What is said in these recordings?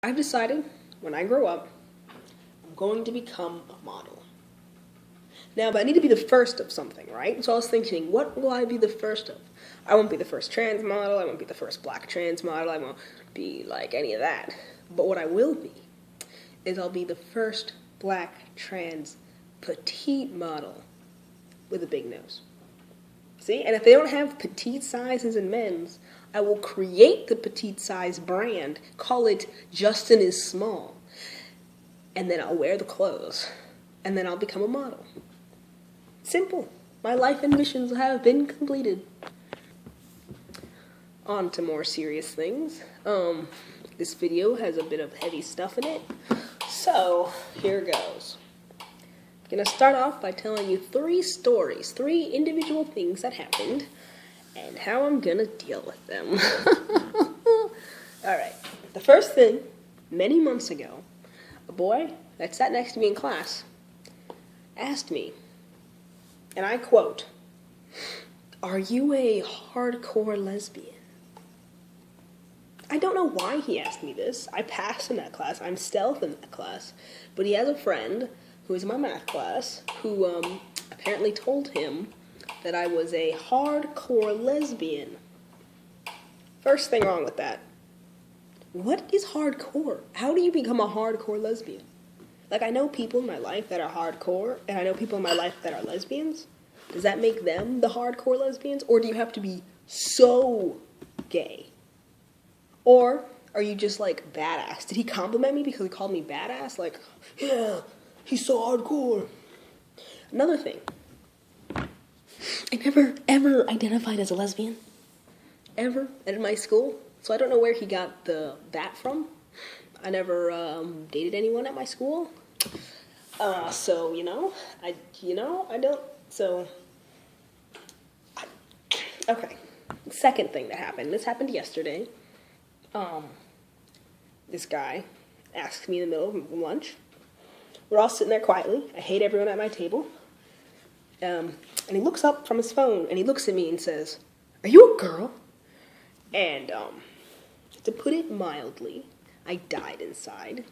I've decided when I grow up, I'm going to become a model. Now, but I need to be the first of something, right? So I was thinking, what will I be the first of? I won't be the first trans model. I won't be the first black trans model. I won't be like any of that. But what I will be is I'll be the first black trans petite model with a big nose. See? And if they don't have petite sizes in men's, I will create the petite size brand, call it Justin is Small, and then I'll wear the clothes, and then I'll become a model. Simple. My life and missions have been completed. On to more serious things. This video has a bit of heavy stuff in it, so here goes. I'm gonna start off by telling you 3 stories, 3 individual things that happened, and how I'm gonna deal with them. Alright, the first thing, many months ago, a boy that sat next to me in class asked me, and I quote, "Are you a hardcore lesbian?" I don't know why he asked me this. I passed in that class. I'm stealth in that class. But he has a friend who is in my math class who apparently told him that I was a hardcore lesbian. First thing wrong with that. What is hardcore? How do you become a hardcore lesbian? Like, I know people in my life that are hardcore, and I know people in my life that are lesbians. Does that make them the hardcore lesbians? Or do you have to be so gay? Or are you just, like, badass? Did he compliment me because he called me badass? Like, yeah, he's so hardcore. Another thing. I never, ever identified as a lesbian. Ever. And in my school. So I don't know where he got that from. I never dated anyone at my school. So, I don't, so. Okay. Second thing that happened. This happened yesterday. This guy asked me in the middle of lunch. We're all sitting there quietly. I hate everyone at my table. And he looks up from his phone, and he looks at me and says, "Are you a girl?" And, to put it mildly, I died inside.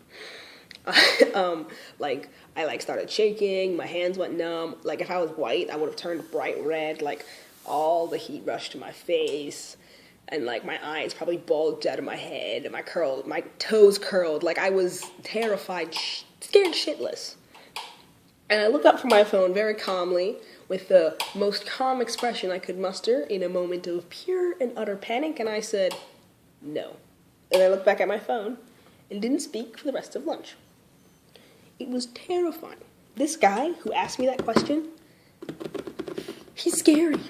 I started shaking, my hands went numb. Like, if I was white, I would have turned bright red. Like, all the heat rushed to my face. And, like, my eyes probably bulged out of my head, and my toes curled. Like, I was terrified, scared shitless. And I looked up from my phone very calmly, with the most calm expression I could muster in a moment of pure and utter panic, and I said, "No." And I looked back at my phone, and didn't speak for the rest of lunch. It was terrifying. This guy who asked me that question, he's scary.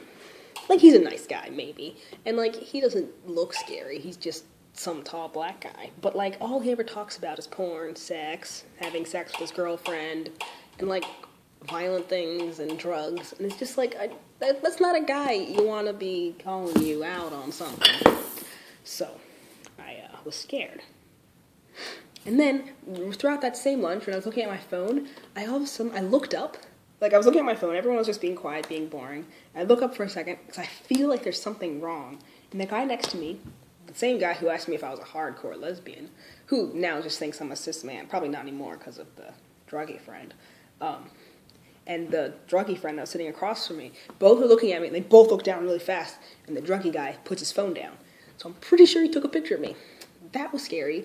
Like, he's a nice guy, maybe. And, like, he doesn't look scary. He's just some tall black guy. But, like, all he ever talks about is porn, sex, having sex with his girlfriend, and, like, violent things and drugs. And it's just, like, that's not a guy you want to be calling you out on something. So, I was scared. And then, throughout that same lunch, when I was looking at my phone, I looked up. Like, I was looking at my phone, everyone was just being quiet, being boring. I look up for a second, because I feel like there's something wrong. And the guy next to me, the same guy who asked me if I was a hardcore lesbian, who now just thinks I'm a cis man, probably not anymore because of the druggy friend, and the druggy friend that was sitting across from me, both were looking at me, and they both looked down really fast, and the druggy guy puts his phone down. So I'm pretty sure he took a picture of me. That was scary.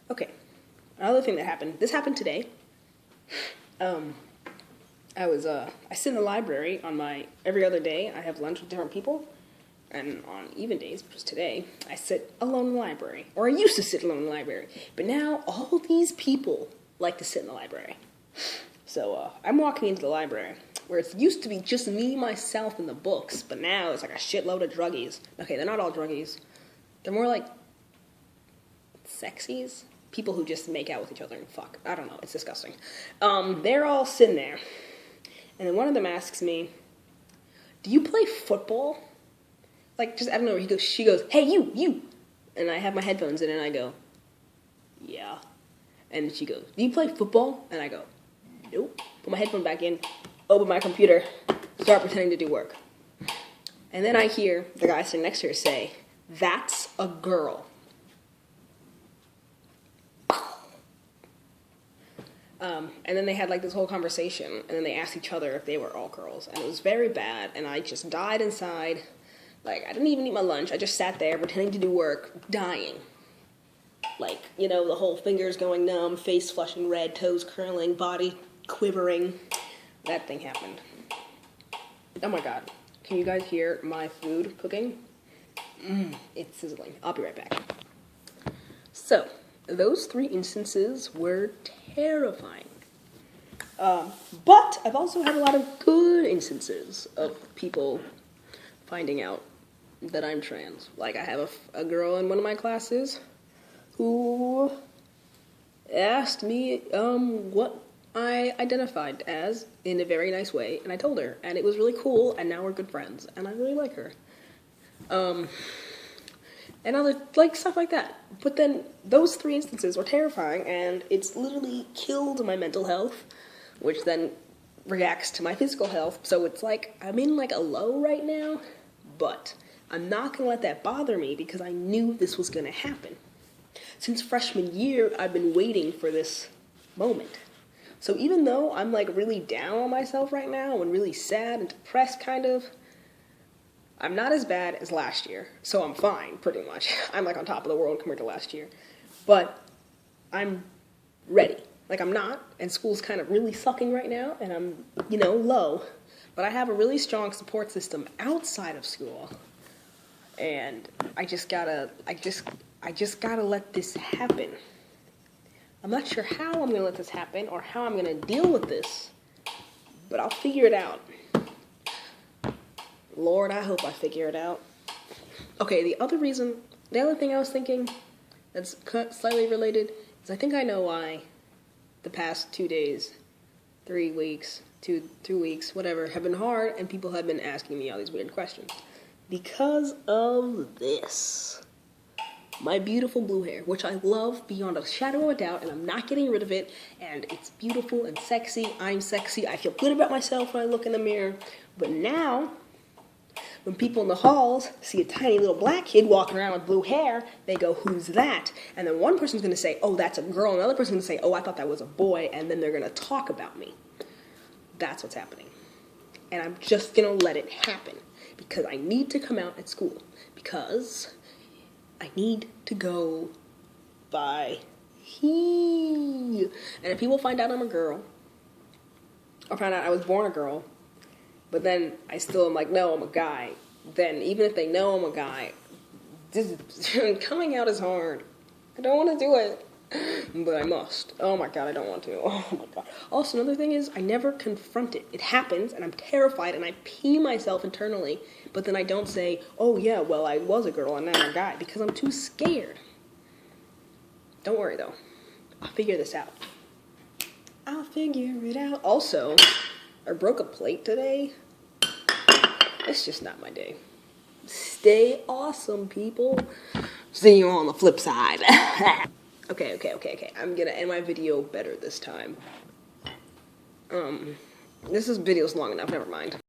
Okay, another thing that happened, this happened today. I sit in the library every other day. I have lunch with different people, and on even days, which was today, I sit alone in the library, or I used to sit alone in the library, but now all these people like to sit in the library. So, I'm walking into the library, where it used to be just me, myself, and the books, but now it's like a shitload of druggies. Okay, they're not all druggies. They're more like sexies. People who just make out with each other and fuck. I don't know. It's disgusting. They're all sitting there. And then one of them asks me, "Do you play football?" Like, just out of nowhere, she goes, "Hey, you. And I have my headphones in and I go, "Yeah." And she goes, "Do you play football?" And I go, "Nope." Put my headphone back in, open my computer, start pretending to do work. And then I hear the guy sitting next to her say, "That's a girl." And then they had like this whole conversation, and then they asked each other if they were all girls, and it was very bad, and I just died inside. Like, I didn't even eat my lunch, I just sat there pretending to do work, dying. Like, you know, the whole fingers going numb, face flushing red, toes curling, body quivering. That thing happened. Oh my god. Can you guys hear my food cooking? It's sizzling. I'll be right back. So, those 3 instances were terrifying. But I've also had a lot of good instances of people finding out that I'm trans. Like, I have a girl in one of my classes who asked me what I identified as in a very nice way, and I told her, and it was really cool, and now we're good friends, and I really like her. And other, like, stuff like that. But then, those 3 instances were terrifying, and it's literally killed my mental health, which then reacts to my physical health, so it's like, I'm in, like, a low right now, but I'm not gonna let that bother me, because I knew this was gonna happen. Since freshman year, I've been waiting for this moment. So even though I'm, like, really down on myself right now, and really sad and depressed, kind of, I'm not as bad as last year, so I'm fine, pretty much. I'm, like, on top of the world compared to last year. But I'm ready. Like, I'm not, and school's kind of really sucking right now, and I'm, you know, low. But I have a really strong support system outside of school. And I just gotta let this happen. I'm not sure how I'm gonna let this happen, or how I'm gonna deal with this, but I'll figure it out. Lord, I hope I figure it out. Okay, the other thing I was thinking that's slightly related is I think I know why the past 2 days, 3 weeks, 2 weeks, whatever, have been hard, and people have been asking me all these weird questions. Because of this. My beautiful blue hair, which I love beyond a shadow of a doubt, and I'm not getting rid of it, and it's beautiful and sexy. I'm sexy. I feel good about myself when I look in the mirror. But now, when people in the halls see a tiny little black kid walking around with blue hair, they go, who's that? And then one person's going to say, oh, that's a girl, and another person's going to say, oh, I thought that was a boy, and then they're going to talk about me. That's what's happening. And I'm just going to let it happen, because I need to come out at school, because I need to go by he. And if people find out I'm a girl, or find out I was born a girl, but then I still am like, no, I'm a guy, then even if they know I'm a guy, coming out is hard. I don't want to do it, but I must. Oh my god, I don't want to. Oh my god. Also, another thing is, I never confront it. It happens, and I'm terrified, and I pee myself internally, but then I don't say, oh yeah, well, I was a girl and now I'm a guy, because I'm too scared. Don't worry, though. I'll figure this out. I'll figure it out. Also, I broke a plate today. It's just not my day. Stay awesome, people. See you on the flip side. Okay. I'm gonna end my video better this time. This video's long enough, never mind.